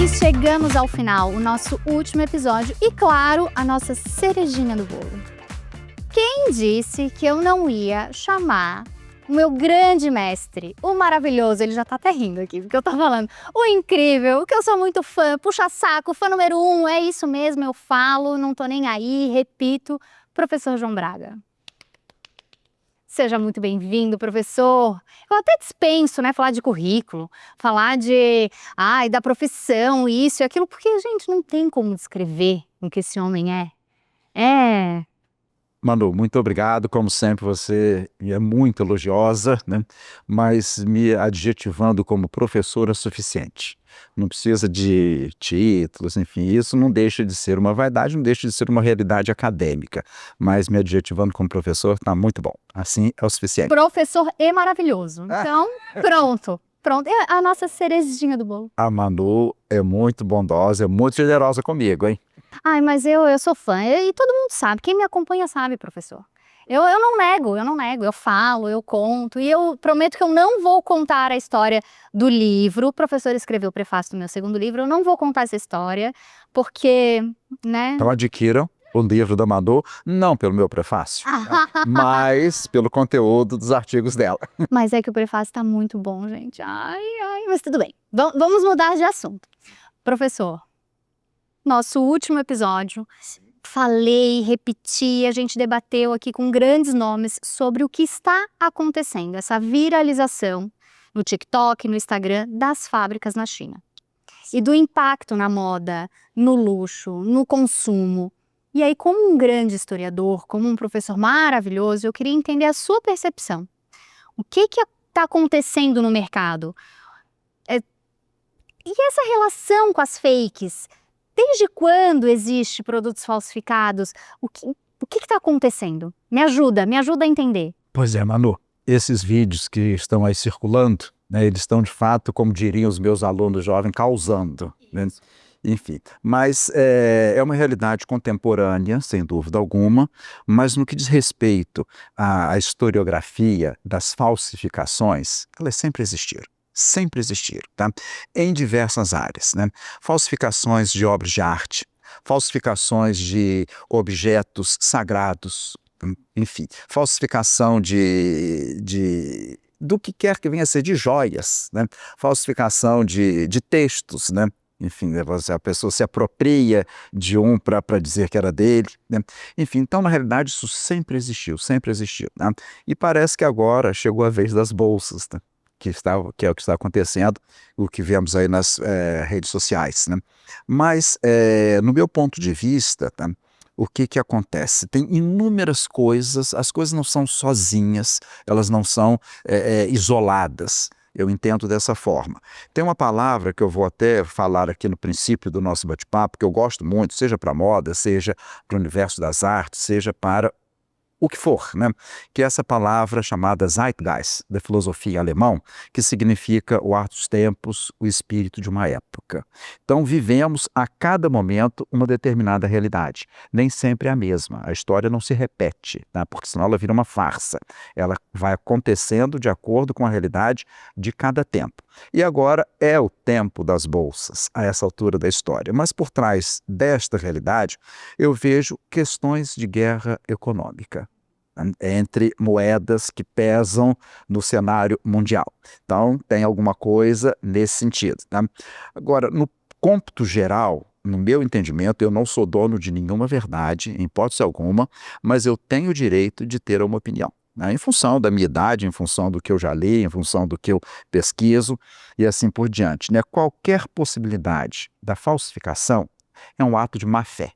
E chegamos ao final, o nosso último episódio e, claro, a nossa cerejinha do bolo. Quem disse que eu não ia chamar o meu grande mestre, o maravilhoso, ele já tá até rindo aqui, porque eu tô falando, o incrível, que eu sou muito fã, puxa-saco, fã número 1, é isso mesmo, eu falo, não tô nem aí, repito, professor João Braga. Seja muito bem-vindo, professor. Eu até dispenso, né, falar de currículo, falar da profissão, isso e aquilo, porque, gente, não tem como descrever o que esse homem é. Manu, muito obrigado, como sempre você é muito elogiosa, né? Mas me adjetivando como professor é suficiente. Não precisa de títulos, enfim, isso não deixa de ser uma vaidade, não deixa de ser uma realidade acadêmica, mas me adjetivando como professor está muito bom, assim é o suficiente. Professor e maravilhoso, então pronto, é a nossa cerejinha do bolo. A Manu é muito bondosa, é muito generosa comigo, hein? Ai, mas eu sou fã, e todo mundo sabe, quem me acompanha sabe, professor. Eu não nego, eu falo, eu conto, e eu prometo que eu não vou contar a história do livro. O professor escreveu o prefácio do meu segundo livro, eu não vou contar essa história, porque, né? Então adquiram o livro da Manu, não pelo meu prefácio, mas pelo conteúdo dos artigos dela. Mas é que o prefácio tá muito bom, gente. Ai, mas tudo bem. Vamos mudar de assunto. Professor, nosso último episódio, falei, repeti, a gente debateu aqui com grandes nomes sobre o que está acontecendo, essa viralização no TikTok, no Instagram, das fábricas na China. E do impacto na moda, no luxo, no consumo. E aí, como um grande historiador, como um professor maravilhoso, eu queria entender a sua percepção. O que está acontecendo no mercado? E essa relação com as fakes? Desde quando existe produtos falsificados? O que está acontecendo? Me ajuda a entender. Pois é, Manu, esses vídeos que estão aí circulando, né, eles estão de fato, como diriam os meus alunos jovens, causando, né? Enfim, mas é uma realidade contemporânea, sem dúvida alguma, mas no que diz respeito à historiografia das falsificações, elas sempre existiram. Sempre existiram, tá? Em diversas áreas, né? Falsificações de obras de arte, falsificações de objetos sagrados, enfim, falsificação do que quer que venha a ser de joias, né? Falsificação de textos, né? Enfim, a pessoa se apropria de um para dizer que era dele, né? Enfim, então na realidade isso sempre existiu, né? E parece que agora chegou a vez das bolsas, né? Que é o que está acontecendo, o que vemos aí nas redes sociais, né? Mas, no meu ponto de vista, tá, o que acontece? Tem inúmeras coisas, as coisas não são sozinhas, elas não são isoladas. Eu entendo dessa forma. Tem uma palavra que eu vou até falar aqui no princípio do nosso bate-papo, que eu gosto muito, seja para a moda, seja para o universo das artes, seja para o que for, né? Que é essa palavra chamada Zeitgeist, da filosofia alemão, que significa o ar dos tempos, o espírito de uma época. Então, vivemos a cada momento uma determinada realidade. Nem sempre é a mesma. A história não se repete, tá? Porque senão ela vira uma farsa. Ela vai acontecendo de acordo com a realidade de cada tempo. E agora é o tempo das bolsas, a essa altura da história. Mas por trás desta realidade, eu vejo questões de guerra econômica entre moedas que pesam no cenário mundial. Então, tem alguma coisa nesse sentido, tá? Agora, no cômputo geral, no meu entendimento, eu não sou dono de nenhuma verdade, em hipótese alguma, mas eu tenho o direito de ter uma opinião, né? Em função da minha idade, em função do que eu já li, em função do que eu pesquiso e assim por diante, né? Qualquer possibilidade da falsificação é um ato de má-fé.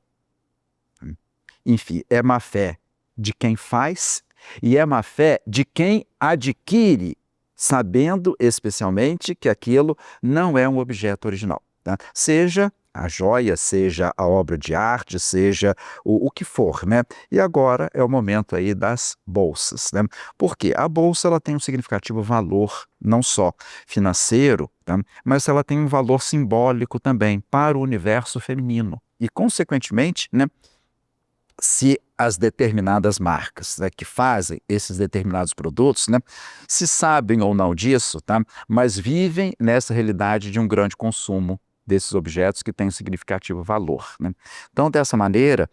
Enfim, é má-fé de quem faz e é má-fé de quem adquire, sabendo especialmente que aquilo não é um objeto original, tá? Seja a joia, seja a obra de arte, seja o que for, né? E agora é o momento aí das bolsas, né? Porque a bolsa ela tem um significativo valor, não só financeiro, tá? Mas ela tem um valor simbólico também para o universo feminino. E, consequentemente, né, se as determinadas marcas, né, que fazem esses determinados produtos, né, se sabem ou não disso, tá, mas vivem nessa realidade de um grande consumo desses objetos que têm um significativo valor, né? Então, dessa maneira,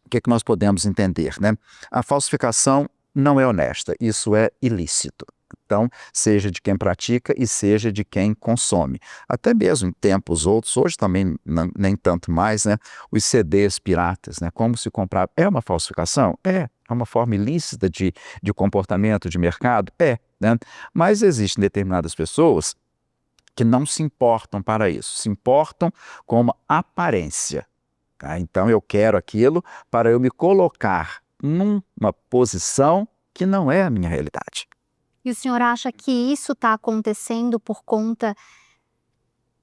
o que nós podemos entender, né? A falsificação não é honesta, isso é ilícito. Então, seja de quem pratica e seja de quem consome. Até mesmo em tempos outros, hoje também nem tanto mais, né? Os CDs piratas, né? Como se comprar. É uma falsificação? É uma forma ilícita de comportamento de mercado? Né? Mas existem determinadas pessoas que não se importam para isso, se importam com uma aparência. Tá? Então, eu quero aquilo para eu me colocar numa posição que não é a minha realidade. E o senhor acha que isso está acontecendo por conta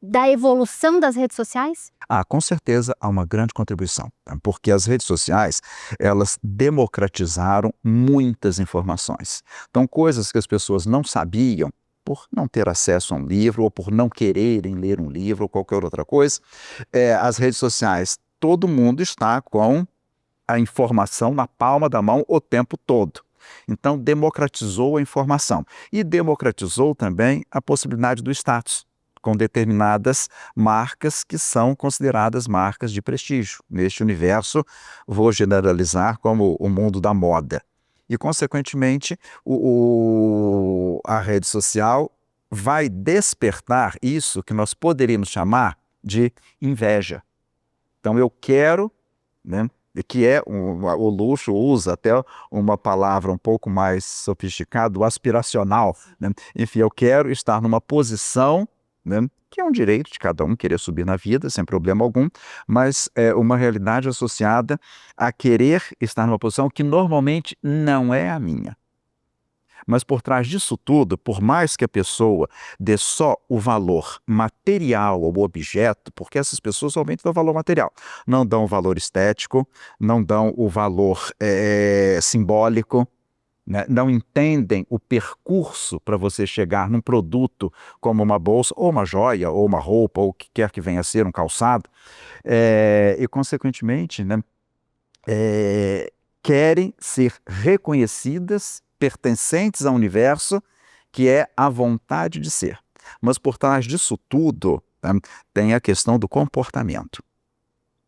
da evolução das redes sociais? Com certeza há uma grande contribuição, tá? Porque as redes sociais, elas democratizaram muitas informações. Então, coisas que as pessoas não sabiam, por não ter acesso a um livro, ou por não quererem ler um livro, ou qualquer outra coisa, as redes sociais, todo mundo está com a informação na palma da mão o tempo todo. Então, democratizou a informação e democratizou também a possibilidade do status, com determinadas marcas que são consideradas marcas de prestígio. Neste universo, vou generalizar como o mundo da moda. E, consequentemente, a rede social vai despertar isso que nós poderíamos chamar de inveja. Então, eu quero, né? Que é o luxo usa até uma palavra um pouco mais sofisticada, o aspiracional, né? Enfim, eu quero estar numa posição, né, que é um direito de cada um querer subir na vida, sem problema algum, mas é uma realidade associada a querer estar numa posição que normalmente não é a minha. Mas por trás disso tudo, por mais que a pessoa dê só o valor material ao objeto, porque essas pessoas somente dão valor material, não dão o valor estético, não dão o valor simbólico, né? Não entendem o percurso para você chegar num produto como uma bolsa, ou uma joia, ou uma roupa, ou o que quer que venha a ser, um calçado, e consequentemente, né, querem ser reconhecidas, pertencentes ao universo, que é a vontade de ser. Mas por trás disso tudo, tá, tem a questão do comportamento.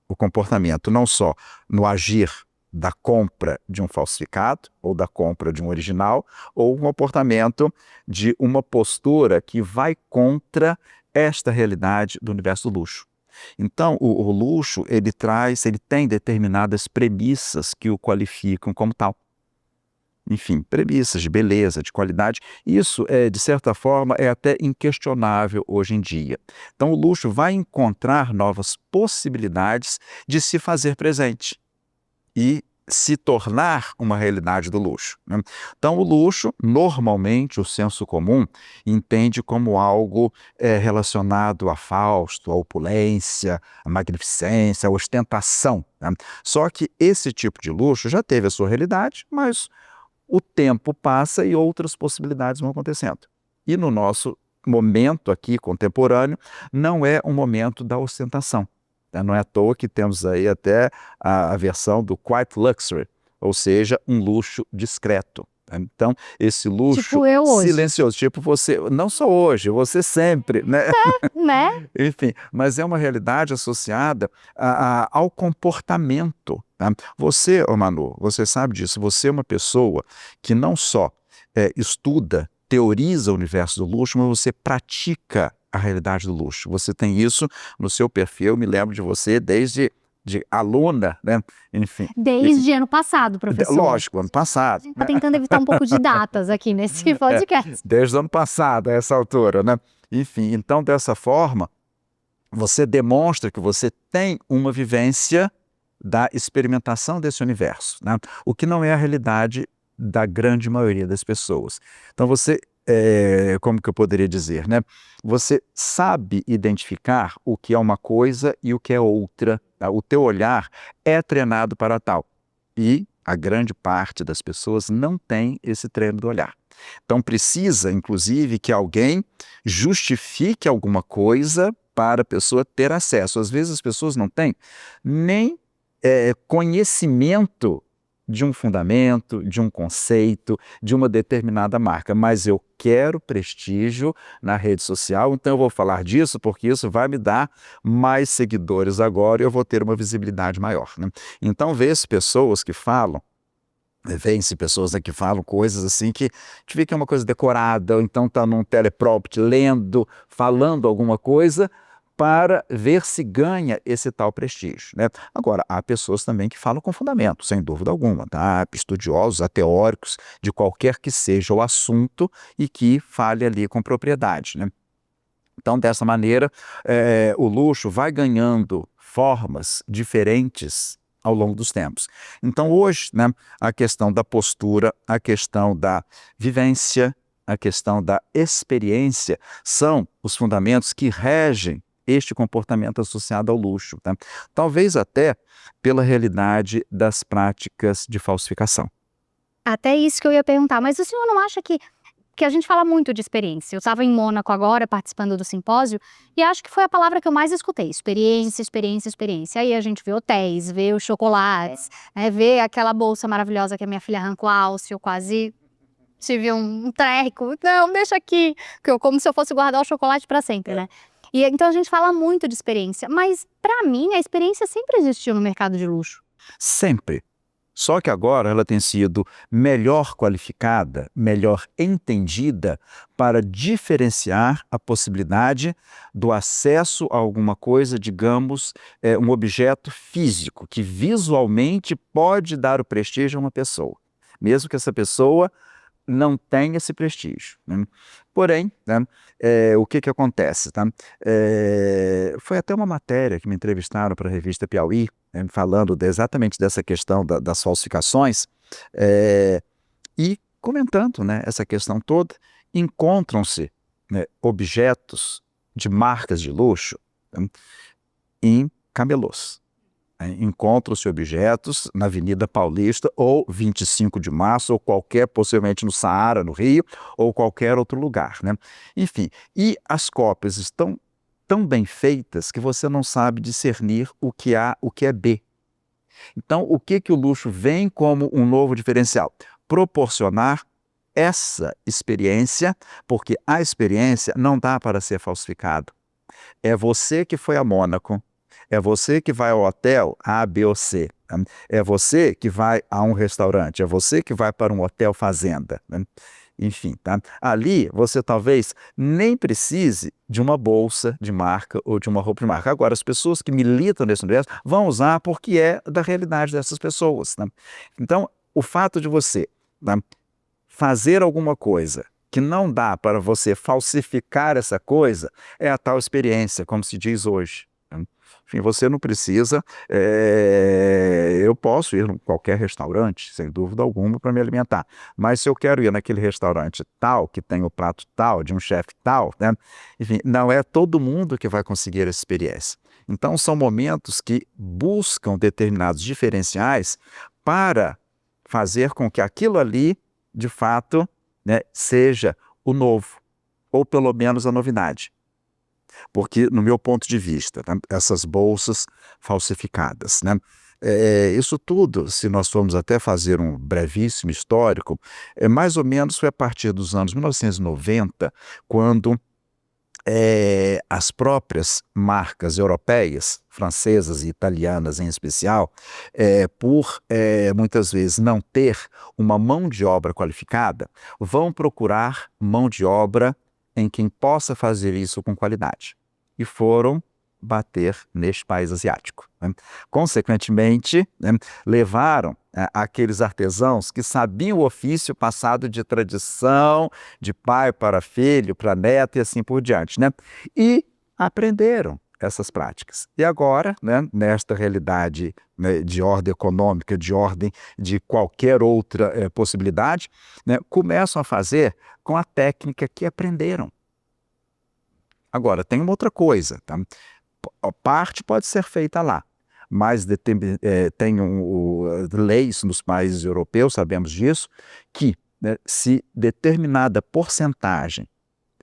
O comportamento não só no agir da compra de um falsificado, ou da compra de um original, ou o comportamento de uma postura que vai contra esta realidade do universo do luxo. Então, o luxo, ele tem determinadas premissas que o qualificam como tal. Enfim, premissas de beleza, de qualidade. Isso, de certa forma, é até inquestionável hoje em dia. Então, o luxo vai encontrar novas possibilidades de se fazer presente e se tornar uma realidade do luxo, né? Então, o luxo, normalmente, o senso comum entende como algo relacionado a Fausto, a opulência, a magnificência, a ostentação, né? Só que esse tipo de luxo já teve a sua realidade, mas o tempo passa e outras possibilidades vão acontecendo. E no nosso momento aqui contemporâneo, não é um momento da ostentação. Não é à toa que temos aí até a versão do quiet luxury, ou seja, um luxo discreto. Então, esse luxo Tipo eu hoje. silencioso, tipo você, não só hoje, você sempre, né? Né? Enfim, mas é uma realidade associada ao comportamento. Tá? Você, Manu, você sabe disso, você é uma pessoa que não só estuda, teoriza o universo do luxo, mas você pratica a realidade do luxo. Você tem isso no seu perfil, eu me lembro de você desde aluna, né? Enfim. Desde ano passado, professor. Lógico, ano passado. A gente está tentando evitar um pouco de datas aqui nesse podcast. Desde o ano passado, a essa altura, né? Enfim, então, dessa forma, você demonstra que você tem uma vivência da experimentação desse universo, né? O que não é a realidade da grande maioria das pessoas. Então, você, como que eu poderia dizer, né? Você sabe identificar o que é uma coisa e o que é outra. Tá? O teu olhar é treinado para tal. E a grande parte das pessoas não tem esse treino do olhar. Então, precisa, inclusive, que alguém justifique alguma coisa para a pessoa ter acesso. Às vezes as pessoas não têm nem conhecimento de um fundamento, de um conceito, de uma determinada marca, mas eu quero prestígio na rede social, então eu vou falar disso porque isso vai me dar mais seguidores agora e eu vou ter uma visibilidade maior, né? Então vê-se pessoas que falam, vêem-se pessoas, né, que falam coisas assim que te vê que é uma coisa decorada, ou então está num teleprompter lendo, falando alguma coisa para ver se ganha esse tal prestígio, né? Agora, há pessoas também que falam com fundamento, sem dúvida alguma, tá? Estudiosos, teóricos, de qualquer que seja o assunto e que fale ali com propriedade, né? Então, dessa maneira, o luxo vai ganhando formas diferentes ao longo dos tempos. Então, hoje, né, a questão da postura, a questão da vivência, a questão da experiência são os fundamentos que regem este comportamento associado ao luxo, tá? Talvez até pela realidade das práticas de falsificação. Até isso que eu ia perguntar, mas o senhor não acha que a gente fala muito de experiência? Eu estava em Mônaco agora, participando do simpósio, e acho que foi a palavra que eu mais escutei: experiência, experiência, experiência. Aí a gente vê hotéis, vê os chocolates, né, vê aquela bolsa maravilhosa que a minha filha arrancou a alça, eu quase tive um treco. Não, deixa aqui, como se eu fosse guardar o chocolate para sempre, né? E então a gente fala muito de experiência, mas para mim a experiência sempre existiu no mercado de luxo. Sempre. Só que agora ela tem sido melhor qualificada, melhor entendida para diferenciar a possibilidade do acesso a alguma coisa, digamos, um objeto físico, que visualmente pode dar o prestígio a uma pessoa, mesmo que essa pessoa não tenha esse prestígio, né? Porém, né, o que acontece, tá? Foi até uma matéria que me entrevistaram para a revista Piauí, né, falando exatamente dessa questão das falsificações, e comentando, né, essa questão toda. Encontram-se, né, objetos de marcas de luxo, né, em camelôs. Encontram-se objetos na Avenida Paulista ou 25 de Março ou qualquer, possivelmente no Saara, no Rio, ou qualquer outro lugar, né? Enfim, e as cópias estão tão bem feitas que você não sabe discernir o que A, o que é B. Então, o que o luxo vem como um novo diferencial? Proporcionar essa experiência, porque a experiência não dá para ser falsificado. É você que foi a Mônaco, é você que vai ao hotel A, B ou C, né? É você que vai a um restaurante, é você que vai para um hotel fazenda, né? Enfim, tá? Ali você talvez nem precise de uma bolsa de marca ou de uma roupa de marca. Agora, as pessoas que militam nesse universo vão usar porque é da realidade dessas pessoas, né? Então, o fato de você, né, fazer alguma coisa que não dá para você falsificar essa coisa é a tal experiência, como se diz hoje, né? Enfim, você não precisa, eu posso ir em qualquer restaurante, sem dúvida alguma, para me alimentar, mas se eu quero ir naquele restaurante tal, que tem o prato tal, de um chefe tal, né? Enfim, não é todo mundo que vai conseguir essa experiência. Então, são momentos que buscam determinados diferenciais para fazer com que aquilo ali, de fato, né, seja o novo, ou pelo menos a novidade. Porque, no meu ponto de vista, né, essas bolsas falsificadas, né, isso tudo, se nós formos até fazer um brevíssimo histórico, mais ou menos foi a partir dos anos 1990, quando as próprias marcas europeias, francesas e italianas em especial, por muitas vezes não ter uma mão de obra qualificada, vão procurar mão de obra em quem possa fazer isso com qualidade. E foram bater neste país asiático, né? Consequentemente, né, levaram aqueles artesãos que sabiam o ofício passado de tradição, de pai para filho, para neto e assim por diante, né? E aprenderam essas práticas. E agora, né, nesta realidade, né, de ordem econômica, de ordem de qualquer outra possibilidade, né, começam a fazer com a técnica que aprenderam. Agora, tem uma outra coisa, tá? Parte pode ser feita lá, mas tem leis nos países europeus, sabemos disso, que, né, se determinada porcentagem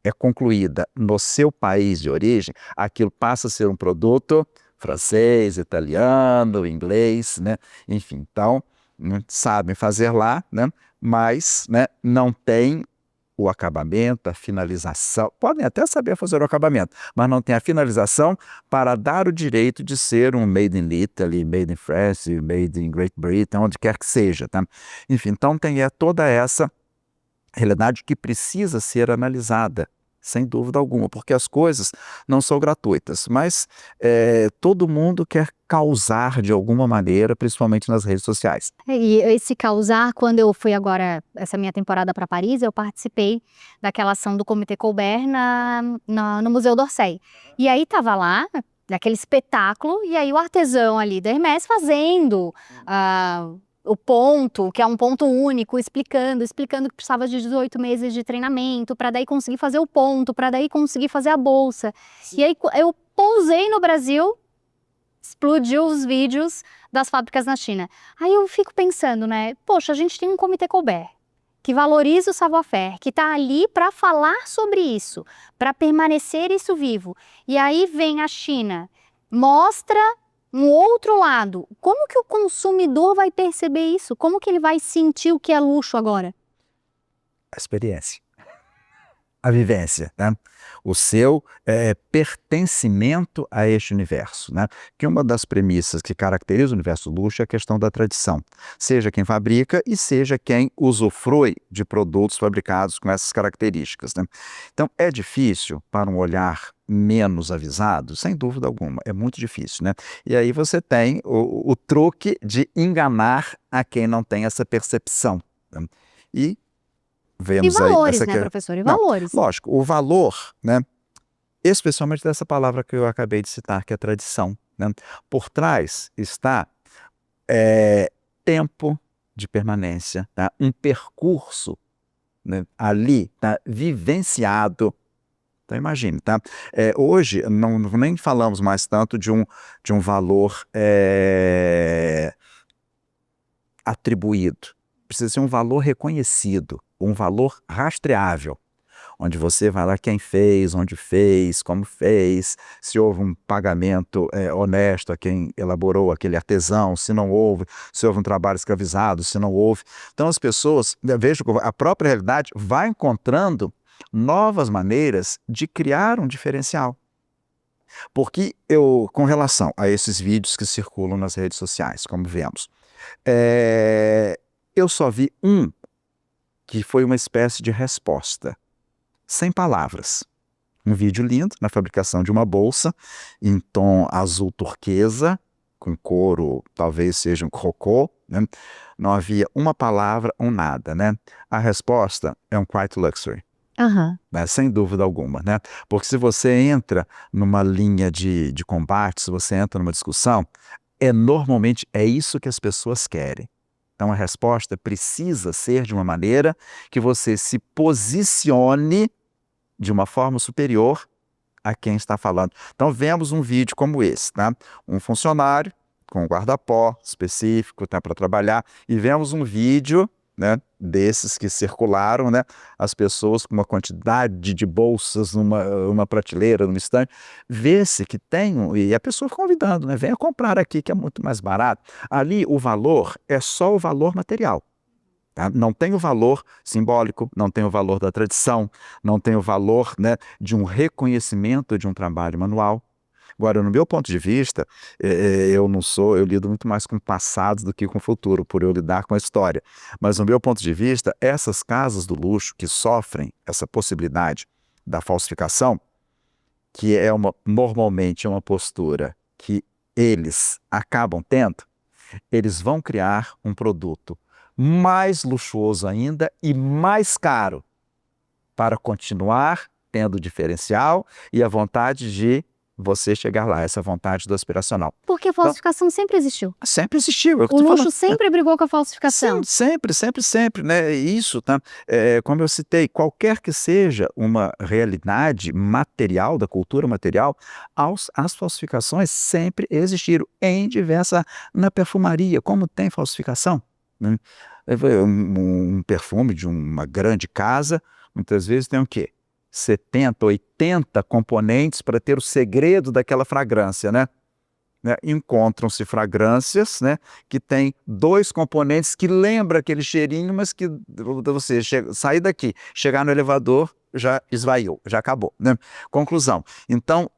é concluída no seu país de origem, aquilo passa a ser um produto francês, italiano, inglês, né? Enfim, então, né, sabem fazer lá, né, mas, né, não tem o acabamento, a finalização. Podem até saber fazer o acabamento, mas não tem a finalização para dar o direito de ser um made in Italy, made in France, made in Great Britain, onde quer que seja. Tá? Enfim, então tem toda essa realidade que precisa ser analisada, sem dúvida alguma, porque as coisas não são gratuitas, mas todo mundo quer causar de alguma maneira, principalmente nas redes sociais. E esse causar, quando eu fui agora, essa minha temporada para Paris, eu participei daquela ação do Comitê Colbert no Museu d'Orsay. E aí tava lá, daquele espetáculo, e aí o artesão ali da Hermès fazendo o ponto, que é um ponto único, explicando que precisava de 18 meses de treinamento para daí conseguir fazer o ponto, para daí conseguir fazer a bolsa. E aí eu pousei no Brasil, explodiu os vídeos das fábricas na China. Aí eu fico pensando, né? Poxa, a gente tem um Comitê Colbert que valoriza o savoir-faire, que está ali para falar sobre isso, para permanecer isso vivo. E aí vem a China, mostra um outro lado. Como que o consumidor vai perceber isso? Como que ele vai sentir o que é luxo agora? A experiência, a vivência, né? O seu pertencimento a este universo, né? Que uma das premissas que caracteriza o universo do luxo é a questão da tradição. Seja quem fabrica e seja quem usufrui de produtos fabricados com essas características, né? Então é difícil para um olhar menos avisado, sem dúvida alguma, é muito difícil, né? E aí você tem o truque de enganar a quem não tem essa percepção, né? E vemos valores, aí né, professor? E Não, valores. lógico, o valor, né? Especialmente dessa palavra que eu acabei de citar, que é tradição, né? Por trás está tempo de permanência, tá? Um percurso, né, ali, tá, vivenciado. Então imagine, tá? Hoje nem falamos mais tanto de um valor atribuído. Precisa ser um valor reconhecido, um valor rastreável, onde você vai lá quem fez, onde fez, como fez, se houve um pagamento honesto a quem elaborou aquele artesão, se não houve, se houve um trabalho escravizado, se não houve. Então as pessoas, vejo que a própria realidade vai encontrando novas maneiras de criar um diferencial. Porque com relação a esses vídeos que circulam nas redes sociais, como vemos, eu só vi um que foi uma espécie de resposta, sem palavras. Um vídeo lindo na fabricação de uma bolsa em tom azul turquesa, com couro, talvez seja um crocô, né? Não havia uma palavra, um nada, né? A resposta é um quiet luxury. Né? Sem dúvida alguma, né? Porque se você entra numa linha de combate, se você entra numa discussão, normalmente é isso que as pessoas querem. Então a resposta precisa ser de uma maneira que você se posicione de uma forma superior a quem está falando. Então vemos um vídeo como esse, tá? Um funcionário com um guarda-pó específico, tá, para trabalhar, e vemos um vídeo, né, desses que circularam, né, as pessoas com uma quantidade de bolsas numa prateleira, num estante, vê-se que tem, e a pessoa convidando, né, venha comprar aqui que é muito mais barato. Ali o valor é só o valor material. Tá? Não tem o valor simbólico, não tem o valor da tradição, não tem o valor, né, de um reconhecimento de um trabalho manual. Agora, no meu ponto de vista, eu lido muito mais com o passado do que com o futuro, por eu lidar com a história. Mas, no meu ponto de vista, essas casas do luxo que sofrem essa possibilidade da falsificação, que normalmente é uma postura que eles acabam tendo, eles vão criar um produto mais luxuoso ainda e mais caro para continuar tendo diferencial e a vontade de você chegar lá, essa vontade do aspiracional. Porque a falsificação sempre existiu. Sempre existiu. O luxo sempre brigou com a falsificação. Sim, sempre, né? Isso, tá? Como eu citei, qualquer que seja uma realidade material, da cultura material, as falsificações sempre existiram na perfumaria, como tem falsificação, né? Um perfume de uma grande casa, muitas vezes tem o quê? 70, 80 componentes para ter o segredo daquela fragrância, né? né, encontram-se fragrâncias, né, que tem 2 componentes que lembram aquele cheirinho, mas que você sair daqui, chegar no elevador, já esvaiu, já acabou, né? Conclusão, então,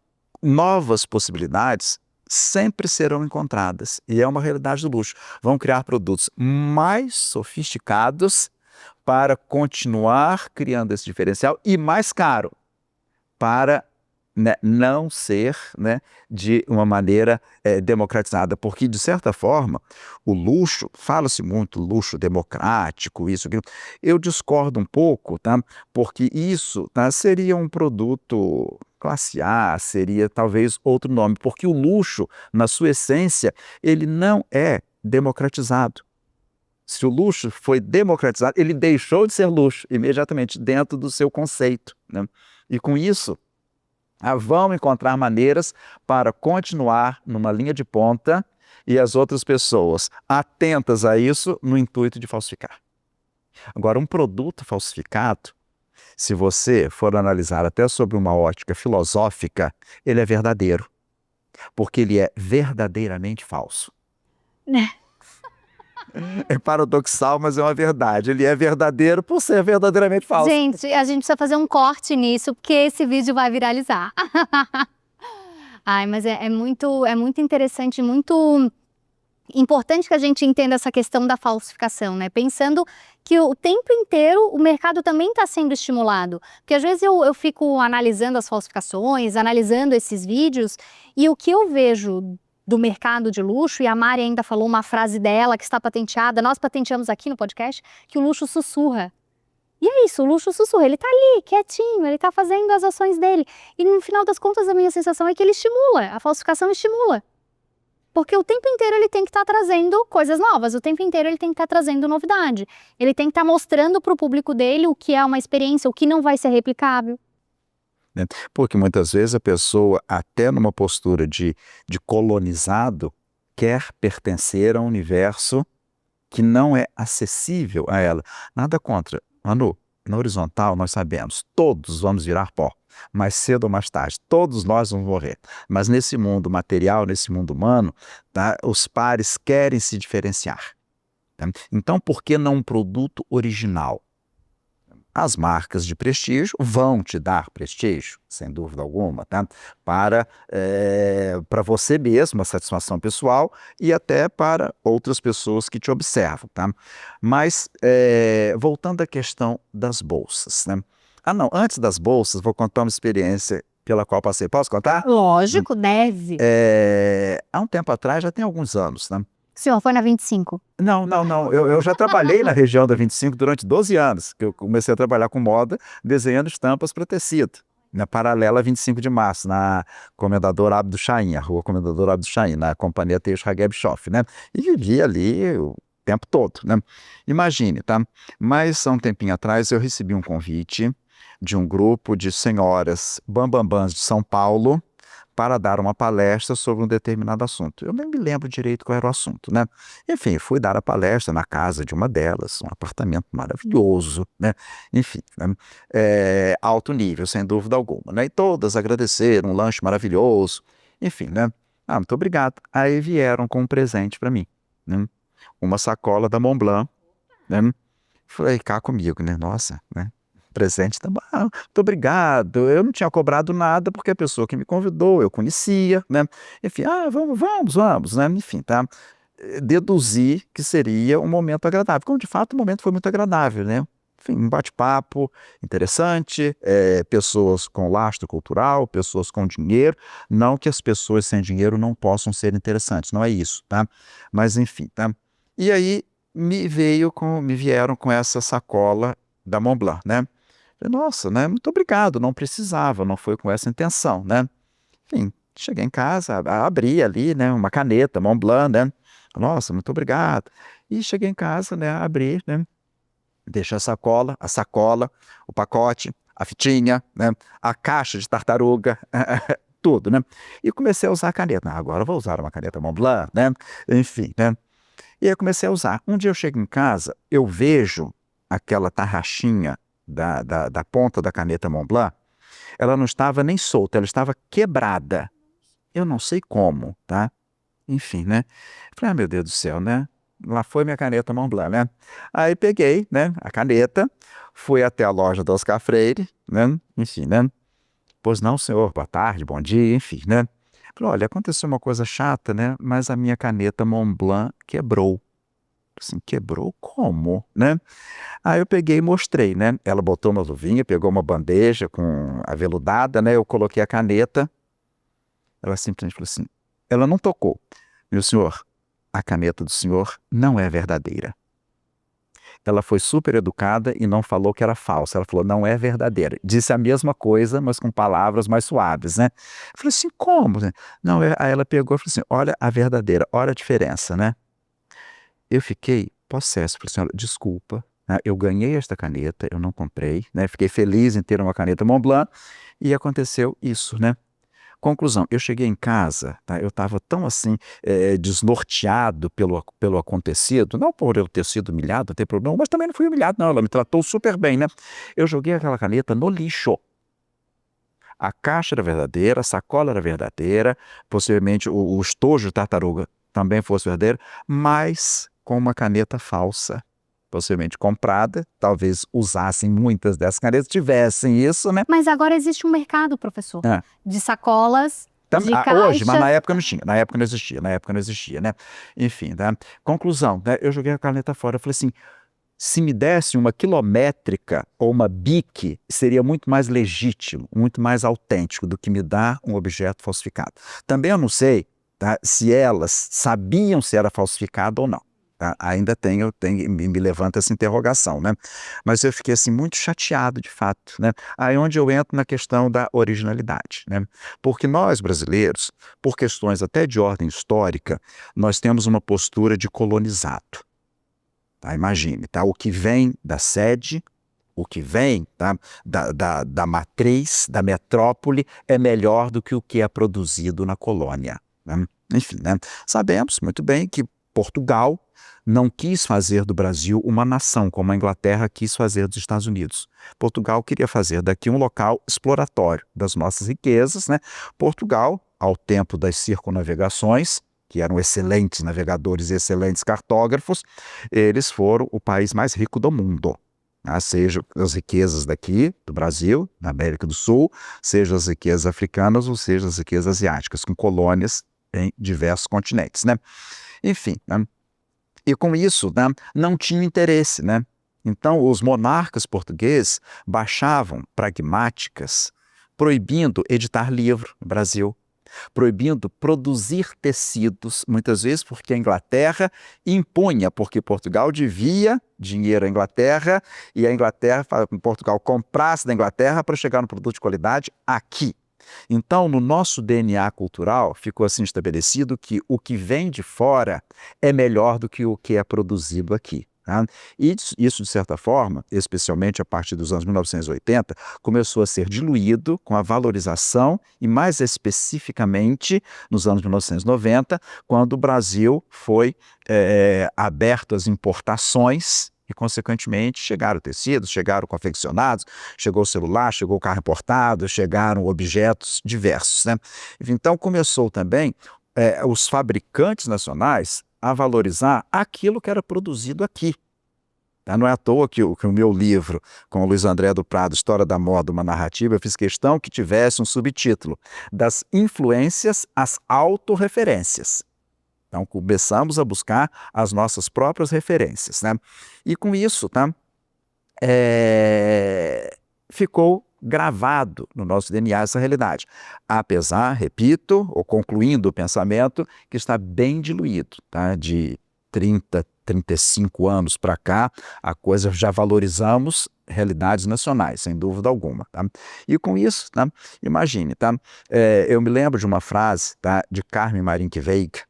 novas possibilidades sempre serão encontradas, e é uma realidade do luxo. Vão criar produtos mais sofisticados para continuar criando esse diferencial e mais caro para, né, não ser, né, de uma maneira democratizada, porque de certa forma o luxo, fala-se muito luxo democrático, isso, aquilo, eu discordo um pouco, tá? Porque isso, tá, seria um produto classe A, seria talvez outro nome, porque o luxo, na sua essência, ele não é democratizado. Se o luxo foi democratizado, ele deixou de ser luxo imediatamente dentro do seu conceito, né? E com isso, vão encontrar maneiras para continuar numa linha de ponta e as outras pessoas atentas a isso no intuito de falsificar. Agora, um produto falsificado, se você for analisar até sobre uma ótica filosófica, ele é verdadeiro, porque ele é verdadeiramente falso. É paradoxal, mas é uma verdade. Ele é verdadeiro por ser verdadeiramente falso. Gente, a gente precisa fazer um corte nisso, porque esse vídeo vai viralizar. Ai, mas é muito interessante, muito importante que a gente entenda essa questão da falsificação, né? Pensando que o tempo inteiro o mercado também está sendo estimulado. Porque às vezes eu fico analisando as falsificações, analisando esses vídeos, e o que eu vejo do mercado de luxo, e a Mari ainda falou uma frase dela que está patenteada, nós patenteamos aqui no podcast, que o luxo sussurra. E é isso, o luxo sussurra, ele tá ali, quietinho, ele tá fazendo as ações dele. E no final das contas a minha sensação é que ele estimula, a falsificação estimula. Porque o tempo inteiro ele tem que estar trazendo coisas novas, o tempo inteiro ele tem que estar trazendo novidade. Ele tem que estar mostrando para o público dele o que é uma experiência, o que não vai ser replicável. Porque muitas vezes a pessoa, até numa postura de colonizado, quer pertencer a um universo que não é acessível a ela. Nada contra. Manu, na horizontal nós sabemos, todos vamos virar pó, mais cedo ou mais tarde, todos nós vamos morrer. Mas nesse mundo material, nesse mundo humano, tá, os pares querem se diferenciar. Tá? Então, por que não um produto original? As marcas de prestígio vão te dar prestígio, sem dúvida alguma, tá? Para você mesmo, a satisfação pessoal e até para outras pessoas que te observam, tá? Mas, voltando à questão das bolsas, né? Não, antes das bolsas, vou contar uma experiência pela qual passei. Posso contar? Lógico, deve. Há um tempo atrás, já tem alguns anos, né? O senhor foi na 25? Não. Eu já trabalhei na região da 25 durante 12 anos, que eu comecei a trabalhar com moda, desenhando estampas para tecido, na paralela 25 de março, na Comendador Abdo Chaim, a rua Comendador Abdo Chaim, na companhia Teixeira Hageb Schoff, né? E vivia ali o tempo todo, né? Imagine, tá? Mas há um tempinho atrás eu recebi um convite de um grupo de senhoras bambambãs de São Paulo, para dar uma palestra sobre um determinado assunto. Eu nem me lembro direito qual era o assunto, né? Enfim, fui dar a palestra na casa de uma delas, um apartamento maravilhoso, né? Enfim, né? Alto nível, sem dúvida alguma, né? E todas agradeceram, um lanche maravilhoso, enfim, né? Muito obrigado. Aí vieram com um presente para mim, né? Uma sacola da Montblanc, né? Falei, cá comigo, né? Nossa, né? Presente, tá bom, muito obrigado, eu não tinha cobrado nada porque a pessoa que me convidou, eu conhecia, né, enfim, vamos, né, enfim, tá, deduzi que seria um momento agradável, como de fato o momento foi muito agradável, né, enfim, um bate-papo interessante, pessoas com lastro cultural, pessoas com dinheiro, não que as pessoas sem dinheiro não possam ser interessantes, não é isso, tá, mas enfim, tá, e aí me vieram com essa sacola da Montblanc, né. Nossa, né, muito obrigado, não precisava, não foi com essa intenção, né. Enfim, cheguei em casa, abri ali, né, uma caneta Montblanc, né. Nossa, muito obrigado. E cheguei em casa, né, abri, né, deixei a sacola, o pacote, a fitinha, né, a caixa de tartaruga, tudo, né. E comecei a usar a caneta. Agora eu vou usar uma caneta Montblanc, né, enfim, né. E aí eu comecei a usar. Um dia eu chego em casa, eu vejo aquela tarraxinha da ponta da caneta Montblanc, ela não estava nem solta, ela estava quebrada. Eu não sei como, tá? Enfim, né? Falei, meu Deus do céu, né? Lá foi minha caneta Montblanc, né? Aí peguei, né, a caneta, fui até a loja do Oscar Freire, né? Enfim, né? Pois não, senhor, boa tarde, bom dia, enfim, né? Falei, olha, aconteceu uma coisa chata, né? Mas a minha caneta Montblanc quebrou. Assim, quebrou como, né? Aí eu peguei e mostrei, né? Ela botou uma luvinha, pegou uma bandeja com aveludada, né? Eu coloquei a caneta, ela simplesmente falou assim, ela não tocou. Meu senhor, a caneta do senhor não é verdadeira. Ela foi super educada e não falou que era falsa. Ela falou, não é verdadeira. Disse a mesma coisa, mas com palavras mais suaves, né? Eu falei assim, como, né? Não, aí ela pegou e falou assim, olha a verdadeira, olha a diferença, né? Eu fiquei possesso. Falei assim, olha, desculpa, né? Eu ganhei esta caneta, eu não comprei, né? Fiquei feliz em ter uma caneta Montblanc e aconteceu isso, né? Conclusão, eu cheguei em casa, tá? Eu estava tão assim, desnorteado pelo acontecido, não por eu ter sido humilhado, não ter problema, mas também não fui humilhado, não. Ela me tratou super bem, né? Eu joguei aquela caneta no lixo. A caixa era verdadeira, a sacola era verdadeira, possivelmente o estojo de tartaruga também fosse verdadeiro, mas com uma caneta falsa. Possivelmente comprada, talvez usassem muitas dessas canetas, tivessem isso, né? Mas agora existe um mercado, professor, Ah. de sacolas, de Hoje, mas caixa. na época não tinha, na época não existia, né? Enfim, tá? Conclusão, né? Eu joguei a caneta fora, eu falei assim, se me desse uma quilométrica ou uma Bic, seria muito mais legítimo, muito mais autêntico do que me dar um objeto falsificado. Também eu não sei, tá, se elas sabiam se era falsificado ou não. Tá? Ainda me levanta essa interrogação, né? Mas eu fiquei assim muito chateado de fato, né? Aí onde eu entro na questão da originalidade, né? Porque nós brasileiros, por questões até de ordem histórica, nós temos uma postura de colonizado. Tá? Imagine, tá? O que vem da sede, o que vem, tá, da matriz, da metrópole, é melhor do que o que é produzido na colônia, né? Enfim, né? Sabemos muito bem que Portugal não quis fazer do Brasil uma nação, como a Inglaterra quis fazer dos Estados Unidos. Portugal queria fazer daqui um local exploratório das nossas riquezas, né? Portugal, ao tempo das circunnavegações, que eram excelentes navegadores e excelentes cartógrafos, eles foram o país mais rico do mundo. Seja as riquezas daqui, do Brasil, da América do Sul, seja as riquezas africanas ou seja as riquezas asiáticas, com colônias em diversos continentes, né? Enfim, né? E com isso, né, não tinha interesse, né? Então, os monarcas portugueses baixavam pragmáticas, proibindo editar livro no Brasil, proibindo produzir tecidos, muitas vezes porque a Inglaterra impunha, porque Portugal devia dinheiro à Inglaterra e a Inglaterra, Portugal comprasse da Inglaterra para chegar no produto de qualidade aqui. Então, no nosso DNA cultural, ficou assim estabelecido que o que vem de fora é melhor do que o que é produzido aqui. Tá? E isso, de certa forma, especialmente a partir dos anos 1980, começou a ser diluído com a valorização e, mais especificamente, nos anos 1990, quando o Brasil foi aberto às importações e, consequentemente, chegaram tecidos, chegaram confeccionados, chegou o celular, chegou o carro importado, chegaram objetos diversos, né? Então, começou também os fabricantes nacionais a valorizar aquilo que era produzido aqui. Tá? Não é à toa que o meu livro, com o Luiz André do Prado, História da Moda, uma narrativa, eu fiz questão que tivesse um subtítulo, das influências às autorreferências. Então, começamos a buscar as nossas próprias referências, né? E com isso, tá? Ficou gravado no nosso DNA essa realidade. Apesar, repito, ou concluindo o pensamento, que está bem diluído, tá? De 30, 35 anos para cá, a coisa já valorizamos realidades nacionais, sem dúvida alguma. Tá? E com isso, tá? Imagine, tá? Eu me lembro de uma frase, tá? De Carmen Marinck-Weiga,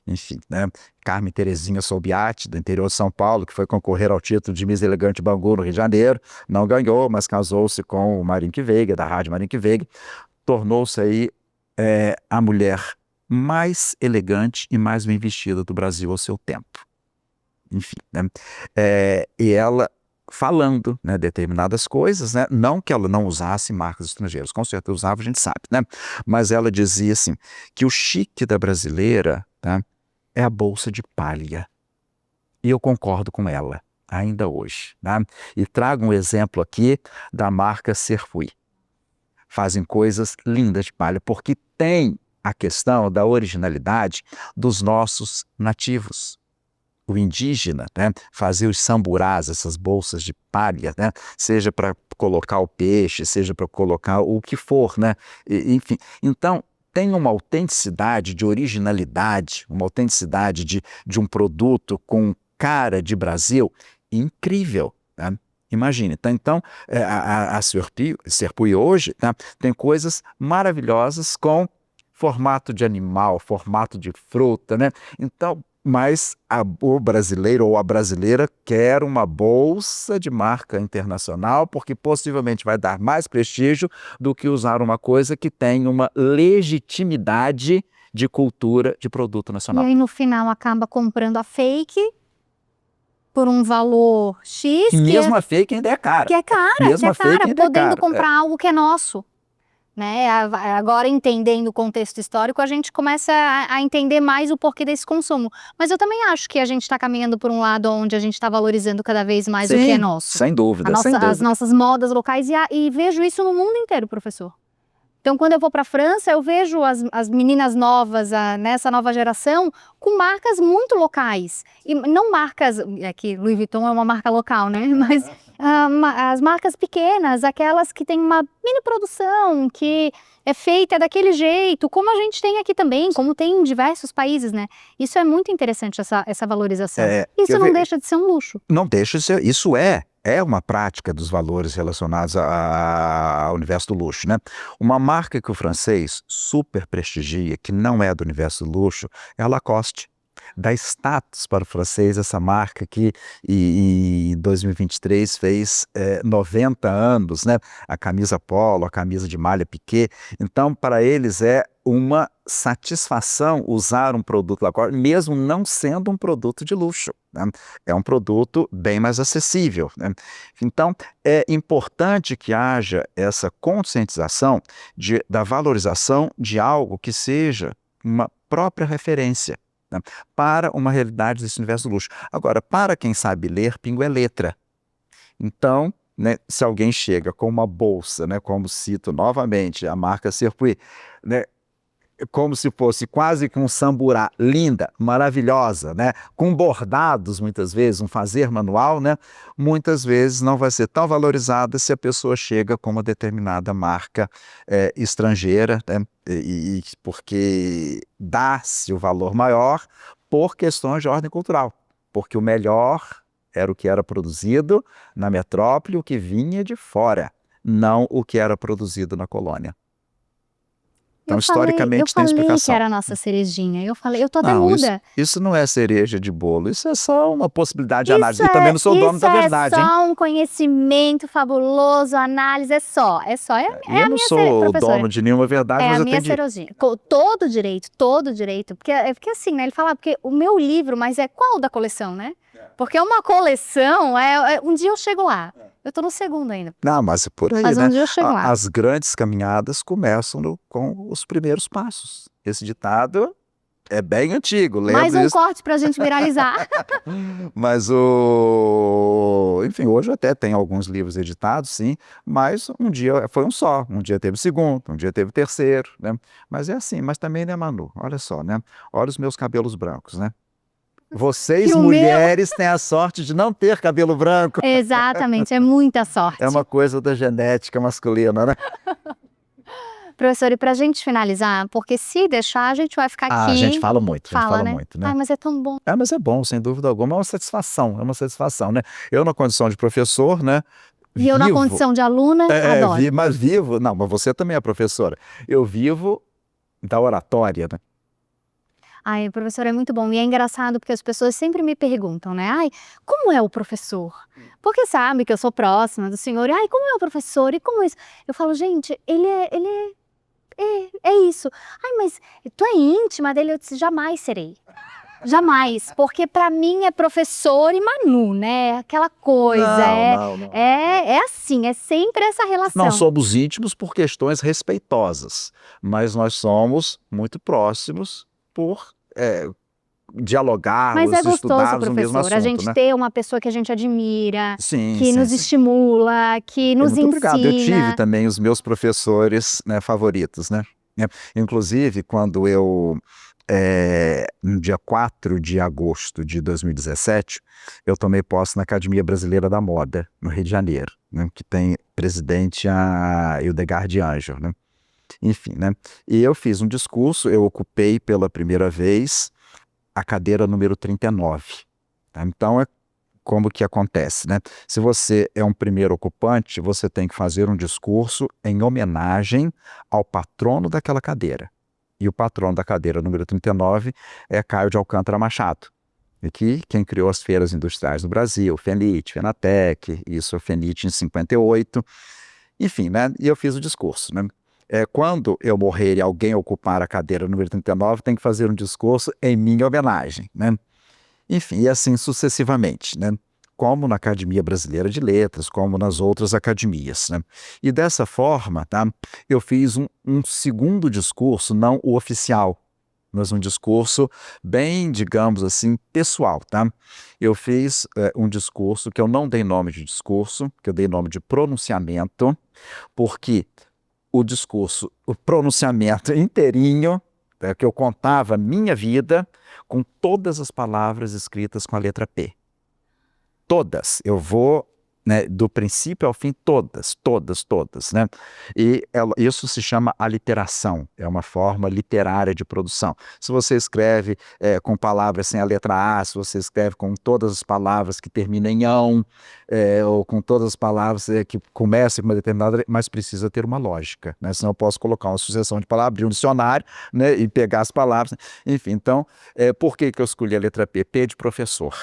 enfim, né? Carmen Terezinha Solbiati, do interior de São Paulo, que foi concorrer ao título de Miss Elegante Bangu, no Rio de Janeiro, não ganhou, mas casou-se com o Marinck-Weiga, da Rádio Marinck-Weiga, tornou-se aí a mulher mais elegante e mais bem vestida do Brasil ao seu tempo. Enfim, né? E ela falando, né, determinadas coisas, né? Não que ela não usasse marcas estrangeiras, com certeza usava, a gente sabe, né? Mas ela dizia assim, que o chique da brasileira tá? É a bolsa de palha. E eu concordo com ela, ainda hoje. Tá? E trago um exemplo aqui da marca Serpui. Fazem coisas lindas de palha, porque tem a questão da originalidade dos nossos nativos. O indígena, né, fazia os samburás, essas bolsas de palha, né, seja para colocar o peixe, seja para colocar o que for, né, enfim. Então, tem uma autenticidade de originalidade, uma autenticidade de um produto com cara de Brasil incrível, né? Imagine, tá? Então, a Serpui hoje, tá, tem coisas maravilhosas com formato de animal, formato de fruta, né? Então, mas o brasileiro ou a brasileira quer uma bolsa de marca internacional, porque possivelmente vai dar mais prestígio do que usar uma coisa que tem uma legitimidade de cultura de produto E nacional. aí no final acaba comprando a fake por um valor X, E mesmo a fake ainda é cara. que é cara, Mesmo a fake ainda é podendo cara. comprar algo que é nosso. Né? Agora, entendendo o contexto histórico, a gente começa a entender mais o porquê desse consumo. Mas eu também acho que a gente está caminhando por um lado onde a gente está valorizando cada vez mais o que é nosso. Sem dúvida, sem As dúvida. nossas modas locais, e vejo isso no mundo inteiro, professor. Então, quando eu vou para a França, eu vejo as meninas novas, nessa nova geração, com marcas muito locais. E não marcas, que Louis Vuitton é uma marca local, né? Mas as marcas pequenas, aquelas que têm uma mini produção, que é feita daquele jeito, como a gente tem aqui também, como tem em diversos países, né? Isso é muito interessante, essa valorização. Isso não deixa de ser um luxo. Não deixa de ser, isso é uma prática dos valores relacionados ao universo do luxo, né? Uma marca que o francês super prestigia, que não é do universo do luxo, é a Lacoste. Dá status para o francês essa marca que em 2023 fez 90 anos, né? A camisa polo, a camisa de malha piqué. Então, para eles é uma satisfação usar um produto Lacoste, mesmo não sendo um produto de luxo, né? É um produto bem mais acessível, né? Então, é importante que haja essa conscientização da valorização de algo que seja uma própria referência, né, para uma realidade desse universo do luxo. Agora, para quem sabe ler, pingo é letra. Então, né, se alguém chega com uma bolsa, né, como cito novamente a marca Serpui, né, como se fosse quase que um samburá, linda, maravilhosa, né, com bordados muitas vezes, um fazer manual, né, muitas vezes não vai ser tão valorizada se a pessoa chega com uma determinada marca estrangeira, né, porque dá-se o valor maior por questões de ordem cultural, porque o melhor era o que era produzido na metrópole, o que vinha de fora, não o que era produzido na colônia. Então, historicamente, tem explicação. Eu falei que era a nossa cerejinha. Eu tô até muda. Isso não é cereja de bolo, isso é só uma possibilidade de análise. Eu também não sou dono da verdade, hein? É só um conhecimento fabuloso, análise, é a minha Eu não sou dono de nenhuma verdade, mas eu tenho... É a minha cerejinha. Todo direito. Porque assim, né, ele fala, porque o meu livro, mas é qual da coleção, né? Porque uma coleção, um dia eu chego lá. Eu tô no segundo ainda. Não, mas é por aí, mas né? Um dia eu chego lá. As grandes caminhadas começam com os primeiros passos. Esse ditado é bem antigo. Mais um corte pra gente viralizar. Mas enfim, hoje até tem alguns livros editados, sim, mas um dia foi um só. Um dia teve segundo, um dia teve terceiro, né? Mas é assim, mas também, né, Manu? Olha só, né? Olha os meus cabelos brancos, né? Vocês, mulheres, têm a sorte de não ter cabelo branco. Exatamente, é muita sorte. É uma coisa da genética masculina, né? Professor, e pra gente finalizar, porque se deixar, a gente vai ficar aqui... A gente fala muito, né? Muito, né? Ai, mas é tão bom. Mas é bom, sem dúvida alguma, é uma satisfação, né? Eu, na condição de professor, né? E eu, na condição de aluna, adoro. Mas você também é professora. Eu vivo da oratória, né? Ai, professor, é muito bom. E é engraçado porque as pessoas sempre me perguntam, né? Ai, como é o professor? Porque sabe que eu sou próxima do senhor. Ai, como é o professor? E como é isso? Eu falo, gente, ele é isso. Ai, mas tu é íntima dele? Eu disse, jamais serei. Jamais, porque para mim é professor e Manu, né? Aquela coisa, Não. É assim, é sempre essa relação. Não somos íntimos por questões respeitosas, mas nós somos muito próximos por dialogarmos, Mas é gostoso, estudarmos o mesmo professor, a assunto, gente né? ter uma pessoa que a gente admira, Sim, que sim, nos sim. estimula, que nos Muito obrigado. Eu tive ensina. também os meus professores, né, favoritos, né? Inclusive, quando no dia 4 de agosto de 2017, eu tomei posse na Academia Brasileira da Moda, no Rio de Janeiro, né, que tem presidente a Hildegard de Angel, né? Enfim, né? E eu fiz um discurso, eu ocupei pela primeira vez a cadeira número 39. Tá? Então, como que acontece, né? Se você é um primeiro ocupante, você tem que fazer um discurso em homenagem ao patrono daquela cadeira. E o patrono da cadeira número 39 é Caio de Alcântara Machado. E que quem criou as feiras industriais no Brasil, FENIT, FENATEC, isso FENIT em 58, enfim, né? E eu fiz o discurso, né? Quando eu morrer e alguém ocupar a cadeira número 39, tem que fazer um discurso em minha homenagem, né? Enfim, e assim sucessivamente, né? Como na Academia Brasileira de Letras, como nas outras academias, né? E dessa forma, tá? Eu fiz um segundo discurso, não o oficial, mas um discurso bem, digamos assim, pessoal, tá? Eu fiz um discurso que eu não dei nome de discurso, que eu dei nome de pronunciamento, porque o pronunciamento inteirinho, que eu contava a minha vida com todas as palavras escritas com a letra P. Todas. Eu vou, né, do princípio ao fim, todas, né? E isso se chama aliteração, é uma forma literária de produção. Se você escreve com palavras sem a letra A, se você escreve com todas as palavras que terminam em ão, ou com todas as palavras que começam com uma determinada, mas precisa ter uma lógica, né? Senão eu posso colocar uma sucessão de palavras, abrir um dicionário, né, e pegar as palavras. Enfim, então, por que eu escolhi a letra P? P de professor.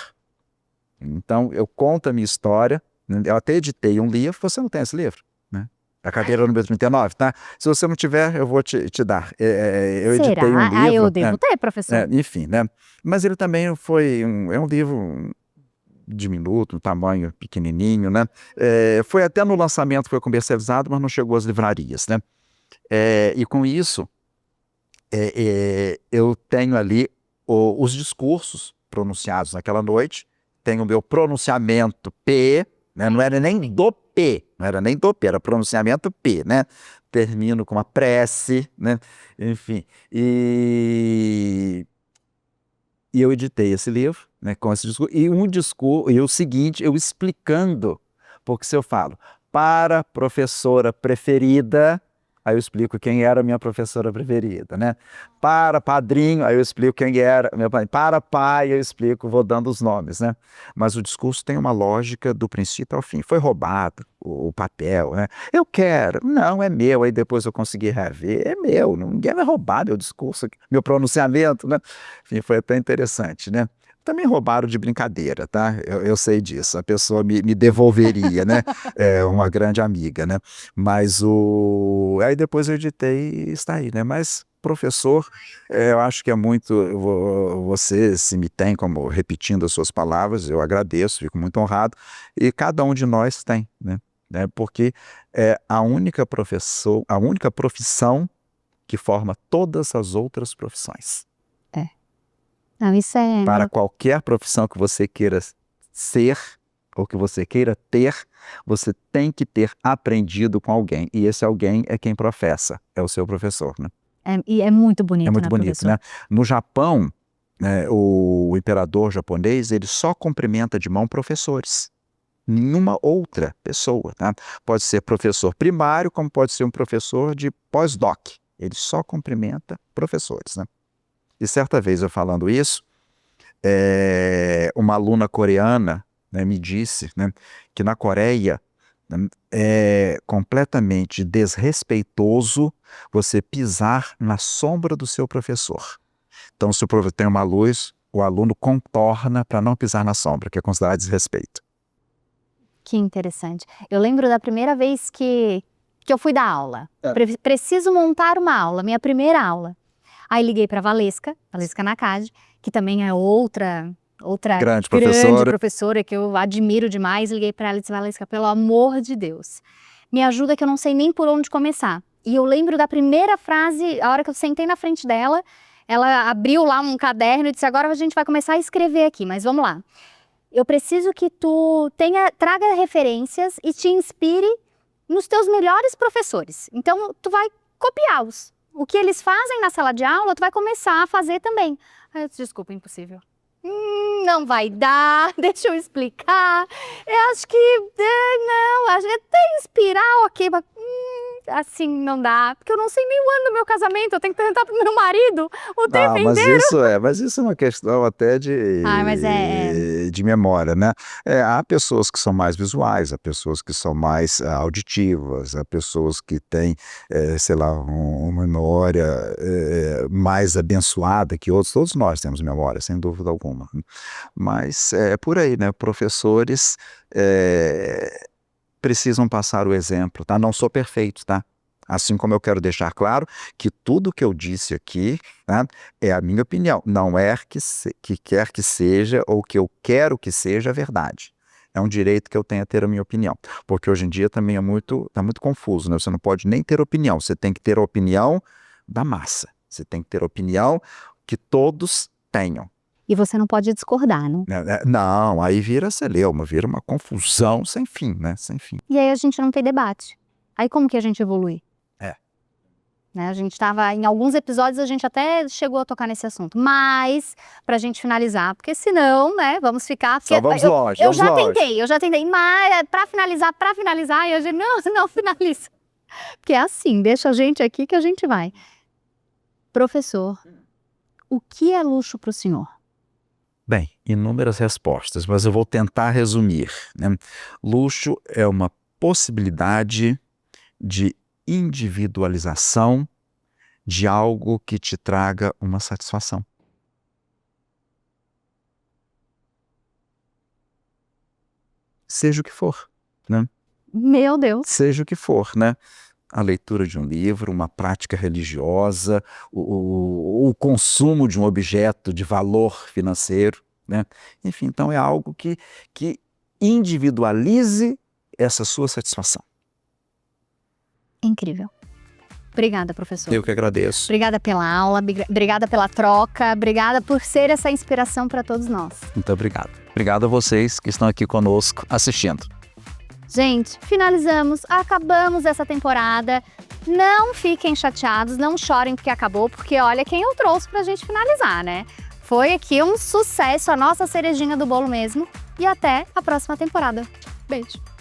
Então, eu conto a minha história, né? Eu até editei um livro, você não tem esse livro, né? A cadeira número 39, tá? Se você não tiver, eu vou te dar. Eu editei um Será? Ah, eu livro, devo ter, professor. enfim, né? Mas ele também é um livro diminuto, um tamanho pequenininho, né? Foi até no lançamento, foi comercializado, mas não chegou às livrarias, né? E com isso, eu tenho ali os discursos pronunciados naquela noite, tenho o meu pronunciamento P, né? Não era nem do P, era pronunciamento P, né? Termino com uma prece, né? Enfim, e eu editei esse livro, né, com esse discurso, e o seguinte, eu explicando, porque se eu falo, para a professora preferida, aí eu explico quem era a minha professora preferida, né? Para padrinho, aí eu explico quem era meu pai. Para pai, eu explico, vou dando os nomes, né? Mas o discurso tem uma lógica do princípio ao fim. Foi roubado o papel, né? Eu quero, não, é meu, aí depois eu consegui rever, é meu, ninguém vai roubar meu discurso, meu pronunciamento, né? Enfim, foi até interessante, né? Também roubaram de brincadeira, tá? Eu sei disso. A pessoa me devolveria, né? Uma grande amiga, né? Mas aí depois eu editei e está aí, né? Mas professor, eu acho que é muito. Você se me tem como repetindo as suas palavras, eu agradeço, fico muito honrado. E cada um de nós tem, né? Porque é a única profissão que forma todas as outras profissões. É. Não, isso é. Para qualquer profissão que você queira ser ou que você queira ter, você tem que ter aprendido com alguém. E esse alguém é quem professa, é o seu professor, né? E é muito bonito, É muito né, bonito, professor? né? No Japão, né, o imperador japonês, ele só cumprimenta de mão professores. Nenhuma outra pessoa, tá? Pode ser professor primário, como pode ser um professor de pós-doc. Ele só cumprimenta professores, né? E certa vez eu falando isso, uma aluna coreana, né, me disse, né, que na Coreia, né, é completamente desrespeitoso você pisar na sombra do seu professor. Então, se o professor tem uma luz, o aluno contorna para não pisar na sombra, que é considerado desrespeito. Que interessante. Eu lembro da primeira vez que eu fui dar aula. Preciso montar uma aula, minha primeira aula. Aí liguei para Valesca Nakad, que também é outra Grande grande professora. professora que eu admiro demais. Liguei para ela e disse: Valesca, pelo amor de Deus, me ajuda que eu não sei nem por onde começar. E eu lembro da primeira frase, a hora que eu sentei na frente dela, ela abriu lá um caderno e disse, agora a gente vai começar a escrever aqui, mas vamos lá. Eu preciso que tu traga referências e te inspire nos teus melhores professores. Então, tu vai copiá-los. O que eles fazem na sala de aula, tu vai começar a fazer também. Aí eu disse, desculpa, impossível. Não vai dar, deixa eu explicar. Eu acho que, não, até inspirar, ok, mas assim não dá, porque eu não sei nem o ano do meu casamento, eu tenho que perguntar pro meu marido o tempo inteiro. Mas isso é uma questão até de memória, né? Há pessoas que são mais visuais, há pessoas que são mais auditivas, há pessoas que têm, sei lá, uma memória mais abençoada que outros. Todos nós temos memória, sem dúvida alguma. Mas é por aí, né? Professores precisam passar o exemplo, tá? Não sou perfeito, tá? Assim como eu quero deixar claro que tudo que eu disse aqui, tá, é a minha opinião. Não é que quer que seja ou que eu quero que seja verdade. É um direito que eu tenho a ter a minha opinião. Porque hoje em dia também tá muito confuso, né? Você não pode nem ter opinião, você tem que ter a opinião da massa. Você tem que ter a opinião que todos tenham. E você não pode discordar, né? Não, aí vira celeuma, vira uma confusão sem fim, né? Sem fim. E aí a gente não tem debate. Aí como que a gente evolui? Né? A gente estava, em alguns episódios a gente até chegou a tocar nesse assunto, mas pra gente finalizar, porque senão, né, vamos ficar... Só vamos longe, eu já tentei, mas pra finalizar, e a gente, não finaliza. Porque é assim, deixa a gente aqui que a gente vai. Professor, o que é luxo pro senhor? Bem, inúmeras respostas, mas eu vou tentar resumir, né? Luxo é uma possibilidade de individualização de algo que te traga uma satisfação. Seja o que for, né? Meu Deus! Seja o que for, né? A leitura de um livro, uma prática religiosa, o consumo de um objeto de valor financeiro, né? Enfim, então é algo que individualize essa sua satisfação. Incrível. Obrigada, professor. Eu que agradeço. Obrigada pela aula, obrigada pela troca, obrigada por ser essa inspiração para todos nós. Muito obrigado. Obrigado a vocês que estão aqui conosco assistindo. Gente, acabamos essa temporada. Não fiquem chateados, não chorem porque acabou, porque olha quem eu trouxe pra gente finalizar, né? Foi aqui um sucesso, a nossa cerejinha do bolo mesmo. E até a próxima temporada. Beijo!